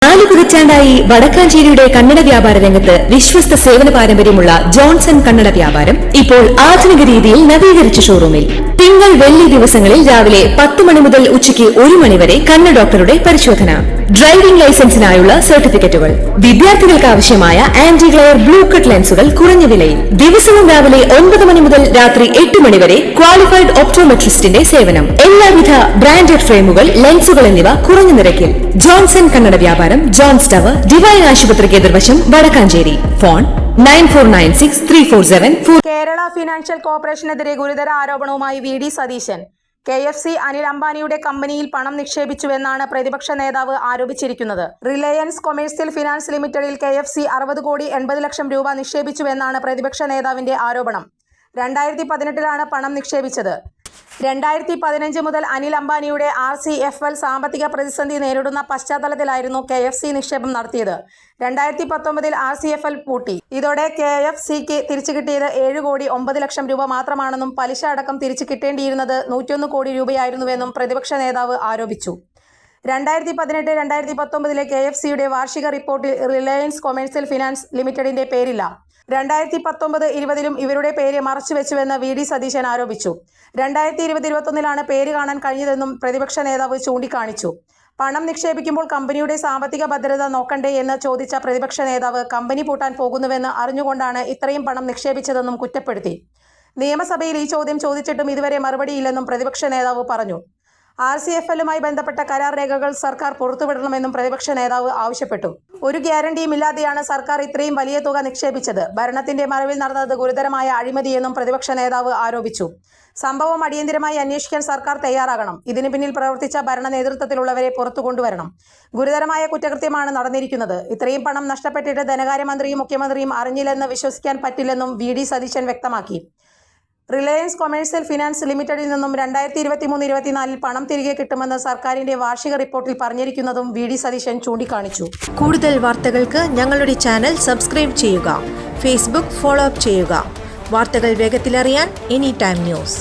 4 പതിറ്റാണ്ടായി വടക്കാഞ്ചേരിയുടെ കന്നഡ വ്യാപാര രംഗത്ത് വിശ്വസ്ത സേവന പാരമ്പര്യമുള്ള ജോൺസൺ കന്നഡ വ്യാപാരം ഇപ്പോൾ ആധുനിക രീതിയിൽ നവീകരിച്ച ഷോറൂമിൽ തിങ്കൾ വെള്ളി ദിവസങ്ങളിൽ രാവിലെ 10 മണി മുതൽ ഉച്ചയ്ക്ക് 1 മണി വരെ കണ്ണ് ഡോക്ടറുടെ പരിശോധന, ഡ്രൈവിംഗ് ലൈസൻസിനായുള്ള സർട്ടിഫിക്കറ്റുകൾ, വിദ്യാർത്ഥികൾക്ക് ആവശ്യമായ ആന്റി ഗ്ലെയർ ബ്ലൂ കട്ട് ലെൻസുകൾ കുറഞ്ഞ വിലയിൽ, ദിവസവും രാവിലെ 9 മണി മുതൽ രാത്രി 8 മണി വരെ ക്വാളിഫൈഡ് ഒപ്റ്റോമെട്രിസ്റ്റിന്റെ സേവനം, എല്ലാവിധ ബ്രാൻഡഡ് ഫ്രെയിമുകൾ, ലെൻസുകൾ എന്നിവ കുറഞ്ഞ നിരക്കിൽ. ജോൺസൺ കന്നഡ വ്യാപാരം, ജോൺസ് ടവർ, ഡിവൈൻ ആശുപത്രിക്ക് എതിർവശം, വടക്കാഞ്ചേരി. ഫോൺ 94963474. കേരള ഫിനാൻഷ്യൽ കോർപ്പറേഷനെതിരെ ഗുരുതര ആരോപണവുമായി വി.ഡി. സതീശൻ. KFC അനിൽ അംബാനിയുടെ കമ്പനിയിൽ പണം നിക്ഷേപിച്ചുവെന്നാണ് പ്രതിപക്ഷ നേതാവ് ആരോപിച്ചിരിക്കുന്നത്. റിലയൻസ് കൊമേഴ്സ്യൽ ഫിനാൻസ് ലിമിറ്റഡിൽ KFC 60 കോടി 80 ലക്ഷം രൂപ നിക്ഷേപിച്ചുവെന്നാണ് പ്രതിപക്ഷ നേതാവിന്റെ ആരോപണം. 2018 പണം നിക്ഷേപിച്ചത്. 2015 മുതൽ അനിൽ അംബാനിയുടെ RCFL സാമ്പത്തിക പ്രതിസന്ധി നേരിടുന്ന പശ്ചാത്തലത്തിലായിരുന്നു KFC നിക്ഷേപം നടത്തിയത്. 2019 RCFL പൂട്ടി. ഇതോടെ KFCക്ക് തിരിച്ചു കിട്ടിയത് 7 കോടി 9 ലക്ഷം രൂപ മാത്രമാണെന്നും പലിശ അടക്കം തിരിച്ചു കിട്ടേണ്ടിയിരുന്നത് 101 കോടി രൂപയായിരുന്നുവെന്നും പ്രതിപക്ഷ നേതാവ് ആരോപിച്ചു. 2018-2019 KFCയുടെ വാർഷിക റിപ്പോർട്ടിൽ റിലയൻസ് കൊമേഴ്സ്യൽ ഫിനാൻസ് ലിമിറ്റഡിന്റെ പേരില്ല. 2019-20 ഇവരുടെ പേര് മറച്ചുവെച്ചുവെന്ന് വി.ഡി. സതീശൻ ആരോപിച്ചു. 2020-21 പേര് കാണാൻ കഴിഞ്ഞതെന്നും പ്രതിപക്ഷ നേതാവ് ചൂണ്ടിക്കാണിച്ചു. പണം നിക്ഷേപിക്കുമ്പോൾ കമ്പനിയുടെ സാമ്പത്തിക ഭദ്രത നോക്കണ്ടേ എന്ന് ചോദിച്ച പ്രതിപക്ഷ നേതാവ് കമ്പനി പൂട്ടാൻ പോകുന്നുവെന്ന് അറിഞ്ഞുകൊണ്ടാണ് ഇത്രയും പണം നിക്ഷേപിച്ചതെന്നും കുറ്റപ്പെടുത്തി. നിയമസഭയിൽ ഈ ചോദ്യം ചോദിച്ചിട്ടും ഇതുവരെ മറുപടിയില്ലെന്നും പ്രതിപക്ഷ നേതാവ് പറഞ്ഞു. RCFLുമായി ബന്ധപ്പെട്ട കരാർ രേഖകൾ സർക്കാർ പുറത്തുവിടണമെന്നും പ്രതിപക്ഷ നേതാവ് ആവശ്യപ്പെട്ടു. ഒരു ഗ്യാരണ്ടിയും ഇല്ലാതെയാണ് സർക്കാർ ഇത്രയും വലിയ തുക നിക്ഷേപിച്ചത്. ഭരണത്തിന്റെ മറവിൽ നടന്നത് ഗുരുതരമായ അഴിമതിയെന്നും പ്രതിപക്ഷ നേതാവ് ആരോപിച്ചു. സംഭവം അടിയന്തരമായി അന്വേഷിക്കാൻ സർക്കാർ തയ്യാറാകണം. ഇതിന് പിന്നിൽ പ്രവർത്തിച്ച ഭരണ നേതൃത്വത്തിലുള്ളവരെ പുറത്തു കൊണ്ടുവരണം. ഗുരുതരമായ കുറ്റകൃത്യമാണ് നടന്നിരിക്കുന്നത്. ഇത്രയും പണം നഷ്ടപ്പെട്ടിട്ട് ധനകാര്യമന്ത്രിയും മുഖ്യമന്ത്രിയും അറിഞ്ഞില്ലെന്ന് വിശ്വസിക്കാൻ പറ്റില്ലെന്നും വി.ഡി. സതീശൻ വ്യക്തമാക്കി. റിലയൻസ് കൊമേഴ്സ്യൽ ഫിനാൻസ് ലിമിറ്റഡിൽ നിന്നും 2023-24 പണം തിരികെ കിട്ടുമെന്ന് സർക്കാരിന്റെ വാർഷിക റിപ്പോർട്ടിൽ പറഞ്ഞിരിക്കുന്നതും വി.ഡി. സതീശൻ ചൂണ്ടിക്കാണിച്ചു. കൂടുതൽ വാർത്തകൾക്ക് ഞങ്ങളുടെ ചാനൽ സബ്സ്ക്രൈബ് ചെയ്യുക. ഫേസ്ബുക്ക് ഫോളോ അപ്പ് ചെയ്യുക. വാർത്തകൾ വേഗത്തിലറിയാൻ Anytime News.